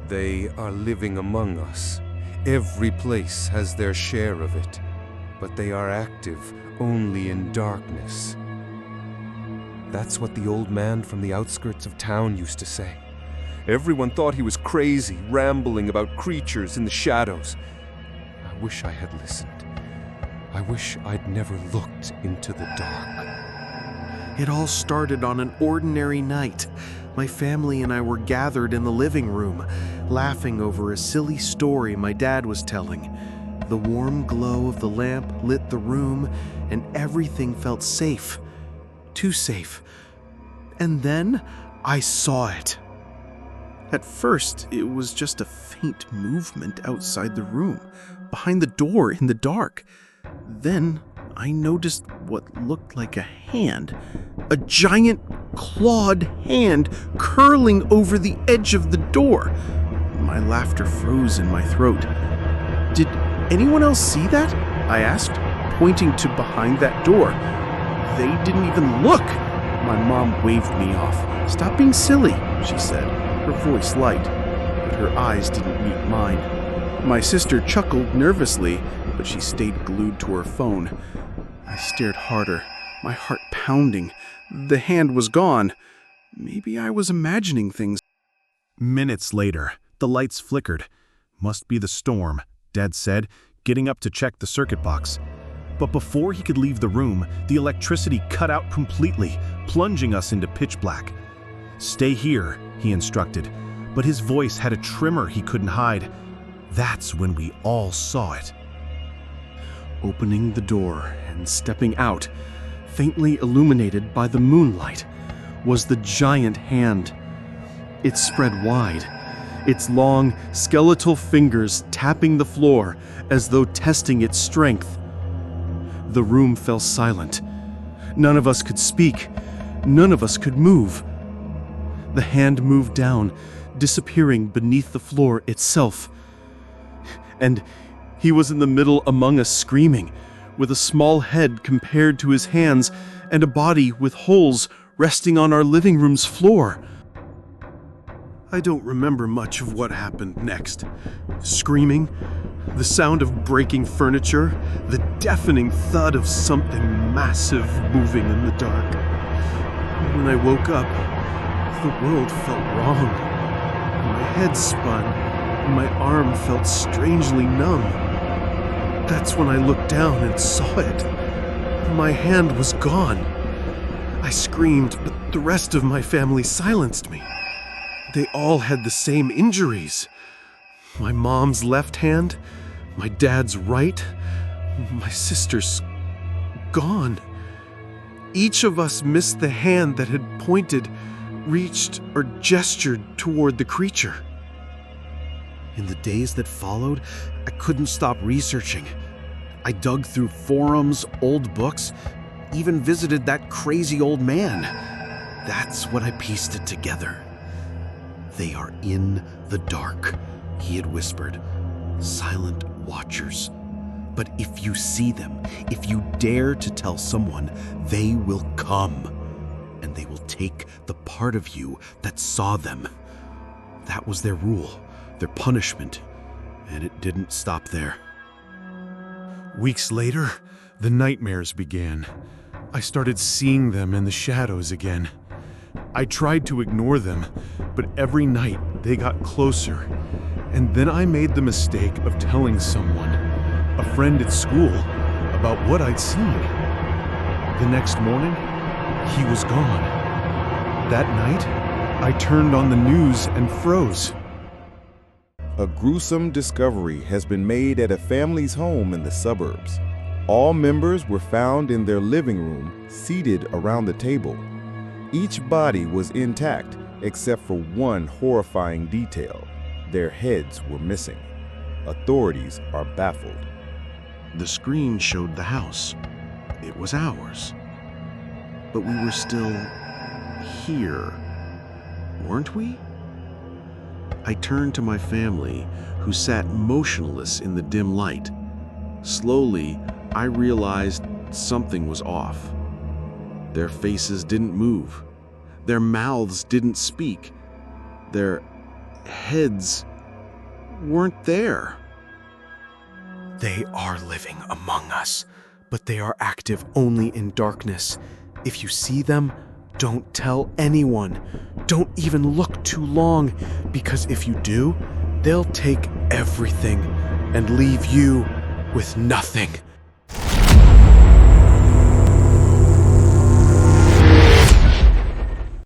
They are living among us. Every place has their share of it, but they are active only in darkness. That's what the old man from the outskirts of town used to say. Everyone thought he was crazy, rambling about creatures in the shadows. I wish I had listened. I wish I'd never looked into the dark. It all started on an ordinary night. My family and I were gathered in the living room, laughing over a silly story my dad was telling. The warm glow of the lamp lit the room, and everything felt safe. Too safe. And then I saw it. At first, it was just a faint movement outside the room, behind the door in the dark. Then I noticed what looked like a hand, a giant clawed hand curling over the edge of the door. My laughter froze in my throat. Did anyone else see that? I asked, pointing to behind that door. They didn't even look. My mom waved me off. "Stop being silly," she said, her voice light, but her eyes didn't meet mine. My sister chuckled nervously, but she stayed glued to her phone. I stared harder, my heart pounding. The hand was gone. Maybe I was imagining things. Minutes later, the lights flickered. "Must be the storm," Dad said, getting up to check the circuit box. But before he could leave the room, the electricity cut out completely, plunging us into pitch black. "Stay here," he instructed, but his voice had a tremor he couldn't hide. That's when we all saw it. Opening the door and stepping out, faintly illuminated by the moonlight, was the giant hand. It spread wide, its long, skeletal fingers tapping the floor as though testing its strength. The room fell silent. None of us could speak. None of us could move. The hand moved down, disappearing beneath the floor itself. And he was in the middle among us screaming, with a small head compared to his hands and a body with holes resting on our living room's floor. I don't remember much of what happened next. Screaming, the sound of breaking furniture, the deafening thud of something massive moving in the dark. When I woke up, the world felt wrong. My head spun, and my arm felt strangely numb. That's when I looked down and saw it. My hand was gone. I screamed, but the rest of my family silenced me. They all had the same injuries. My mom's left hand, my dad's right, my sister's gone. Each of us missed the hand that had pointed, reached, or gestured toward the creature. In the days that followed, I couldn't stop researching. I dug through forums, old books, even visited that crazy old man. That's when I pieced it together. "They are in the dark," he had whispered. "Silent watchers. But if you see them, if you dare to tell someone, they will come. And they will take the part of you that saw them." That was their rule, their punishment. And it didn't stop there. Weeks later, the nightmares began. I started seeing them in the shadows again. I tried to ignore them, but every night they got closer. And then I made the mistake of telling someone, a friend at school, about what I'd seen. The next morning, he was gone. That night, I turned on the news and froze. A gruesome discovery has been made at a family's home in the suburbs. All members were found in their living room, seated around the table. Each body was intact, except for one horrifying detail. Their heads were missing. Authorities are baffled. The screen showed the house. It was ours. But we were still here, weren't we? I turned to my family, who sat motionless in the dim light. Slowly, I realized something was off. Their faces didn't move. Their mouths didn't speak. Their heads weren't there. They are living among us, but they are active only in darkness. If you see them, don't tell anyone. Don't even look too long, because if you do, they'll take everything and leave you with nothing.